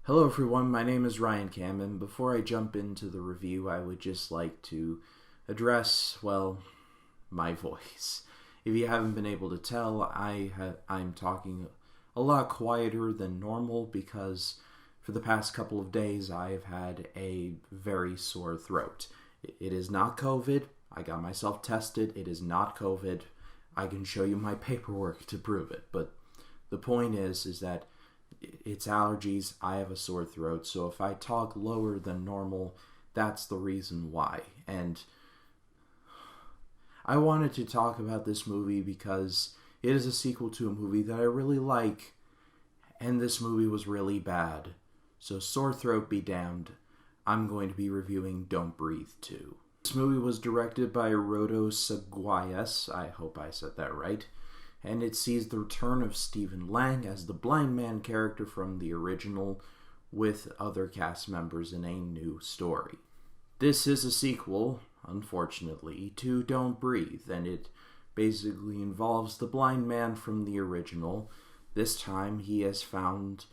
Hello everyone, my name is Ryan Cam, and before I jump into the review, I would just like to address, my voice. If you haven't been able to tell, I'm talking a lot quieter than normal because for the past couple of days I have had a very sore throat. It is not COVID. I got myself tested. It is not COVID. I can show you my paperwork to prove it, but the point is that it's allergies. I have a sore throat, so if I talk lower than normal, that's the reason why. And I wanted to talk about this movie because it is a sequel to a movie that I really like, and this movie was really bad. So sore throat be damned. I'm going to be reviewing Don't Breathe 2. This movie was directed by Rodo Seguias. I hope I said that right. And it sees the return of Stephen Lang as the blind man character from the original with other cast members in a new story. This is a sequel, unfortunately, to Don't Breathe, and it basically involves the blind man from the original. This time he has found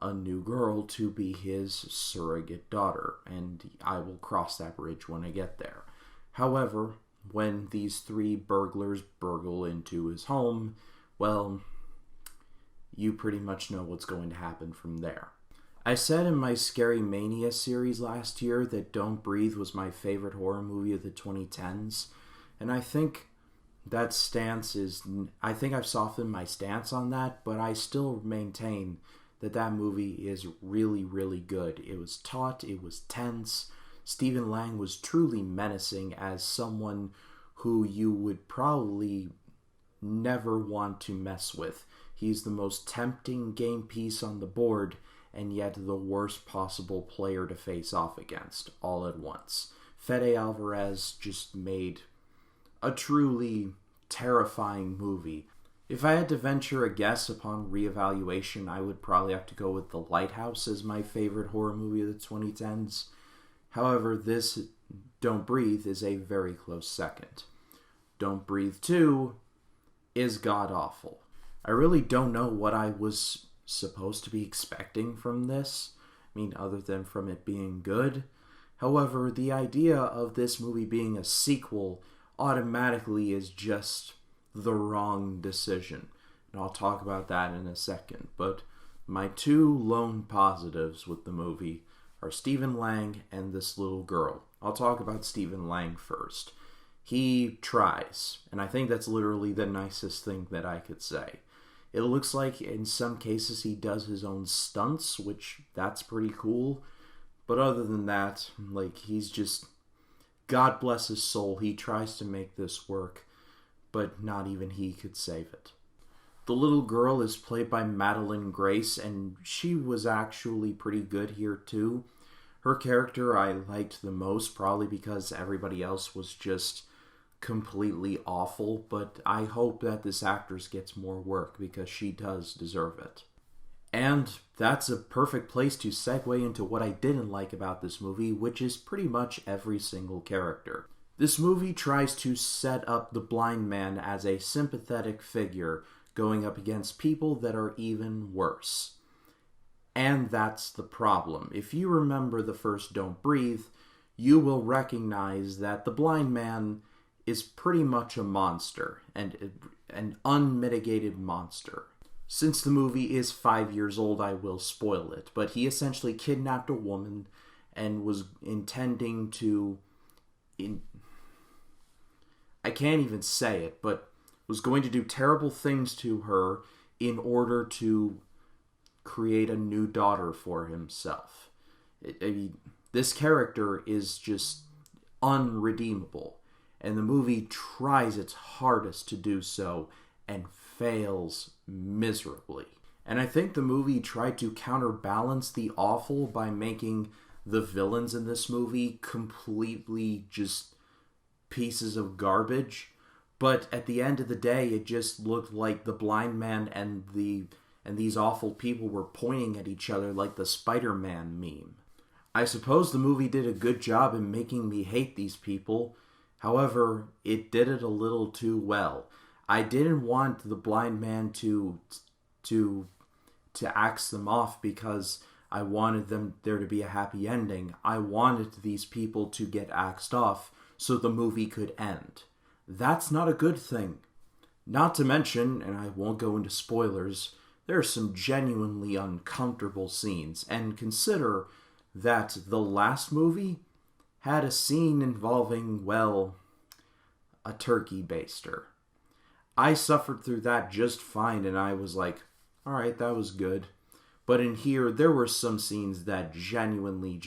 a new girl to be his surrogate daughter, and I will cross that bridge when I get there. However, when these three burglars burgle into his home, well, you pretty much know what's going to happen from there. I said in my Scary Mania series last year that Don't Breathe was my favorite horror movie of the 2010s, and I think that stance is... I think I've softened my stance on that, but I still maintain that movie is really, really good. It was taut, it was tense. Stephen Lang was truly menacing as someone who you would probably never want to mess with. He's the most tempting game piece on the board, and yet the worst possible player to face off against, all at once. Fede Alvarez just made a truly terrifying movie. If I had to venture a guess upon reevaluation, I would probably have to go with The Lighthouse as my favorite horror movie of the 2010s. However, this Don't Breathe is a very close second. Don't Breathe 2 is god-awful. I really don't know what I was supposed to be expecting from this. I mean, other than from it being good. However, the idea of this movie being a sequel automatically is just the wrong decision. And I'll talk about that in a second. But my two lone positives with the movie are Stephen Lang and this little girl. I'll talk about Stephen Lang first. He tries, and I think that's literally the nicest thing that I could say. It looks like in some cases he does his own stunts, which that's pretty cool. But other than that, he's just... God bless his soul, he tries to make this work, but not even he could save it. The little girl is played by Madeline Grace, and she was actually pretty good here too. Her character I liked the most, probably because everybody else was just completely awful, but I hope that this actress gets more work because she does deserve it. And that's a perfect place to segue into what I didn't like about this movie, which is pretty much every single character. This movie tries to set up the blind man as a sympathetic figure going up against people that are even worse. And that's the problem. If you remember the first Don't Breathe, you will recognize that the blind man is pretty much a monster, and an unmitigated monster. Since the movie is 5 years old, I will spoil it, but he essentially kidnapped a woman and was intending to... I can't even say it, but was going to do terrible things to her in order to create a new daughter for himself. This character is just unredeemable, and the movie tries its hardest to do so and fails miserably. And I think the movie tried to counterbalance the awful by making the villains in this movie completely just pieces of garbage. But at the end of the day, it just looked like the blind man and these awful people were pointing at each other like the Spider-Man meme. I suppose the movie did a good job in making me hate these people. However, it did it a little too well. I didn't want the blind man to axe them off because I wanted there to be a happy ending. I wanted these people to get axed off so the movie could end. That's not a good thing. Not to mention, and I won't go into spoilers, there are some genuinely uncomfortable scenes. And consider that the last movie had a scene involving, well, a turkey baster. I suffered through that just fine, and I was like, alright, that was good. But in here, there were some scenes that genuinely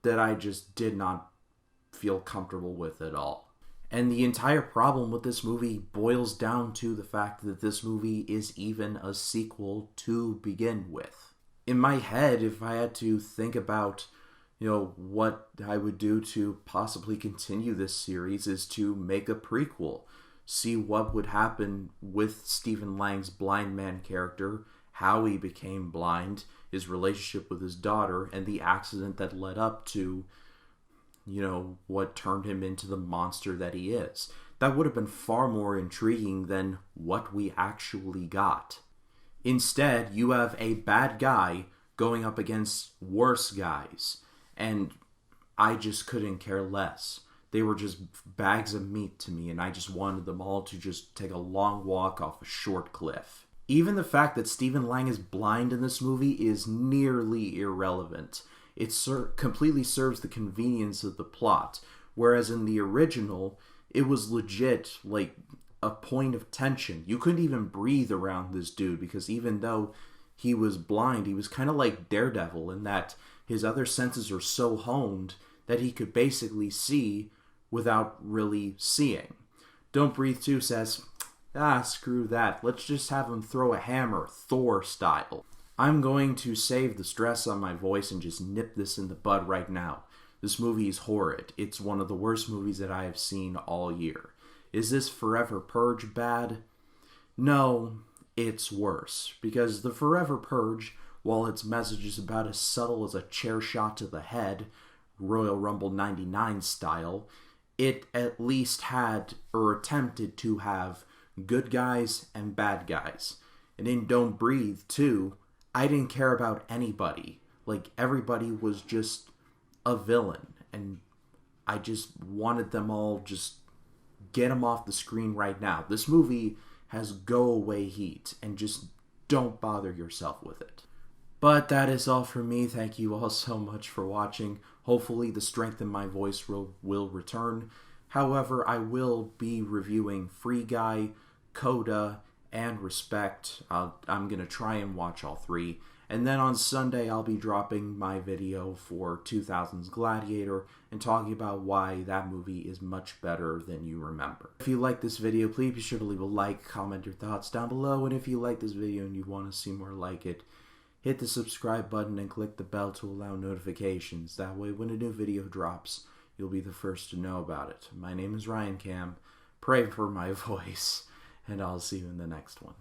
that I just did not feel comfortable with at all. And the entire problem with this movie boils down to the fact that this movie is even a sequel to begin with. In my head, if I had to think about, what I would do to possibly continue this series, is to make a prequel. See what would happen with Stephen Lang's blind man character, how he became blind, his relationship with his daughter, and the accident that led up to, what turned him into the monster that he is. That would have been far more intriguing than what we actually got. Instead, you have a bad guy going up against worse guys, and I just couldn't care less. They were just bags of meat to me, and I just wanted them all to just take a long walk off a short cliff. Even the fact that Stephen Lang is blind in this movie is nearly irrelevant. It completely serves the convenience of the plot, whereas in the original, it was legit, like, a point of tension. You couldn't even breathe around this dude, because even though he was blind, he was kind of like Daredevil in that his other senses are so honed that he could basically see without really seeing. Don't Breathe 2 says, screw that. Let's just have him throw a hammer, Thor style. I'm going to save the stress on my voice and just nip this in the bud right now. This movie is horrid. It's one of the worst movies that I have seen all year. Is this Forever Purge bad? No, it's worse. Because the Forever Purge, while its message is about as subtle as a chair shot to the head, Royal Rumble 99 style, it at least had, or attempted to have, good guys and bad guys. And in Don't Breathe 2, I didn't care about anybody. Like, everybody was just a villain. And I just wanted them all, just get them off the screen right now. This movie has go-away heat, and just don't bother yourself with it. But that is all from me. Thank you all so much for watching. Hopefully the strength in my voice will return. However, I will be reviewing Free Guy, Coda, and Respect. I'm going to try and watch all three. And then on Sunday, I'll be dropping my video for 2000's Gladiator and talking about why that movie is much better than you remember. If you like this video, please be sure to leave a like, comment your thoughts down below. And if you like this video and you want to see more like it, hit the subscribe button and click the bell to allow notifications. That way, when a new video drops, you'll be the first to know about it. My name is Ryan Cam. Pray for my voice, and I'll see you in the next one.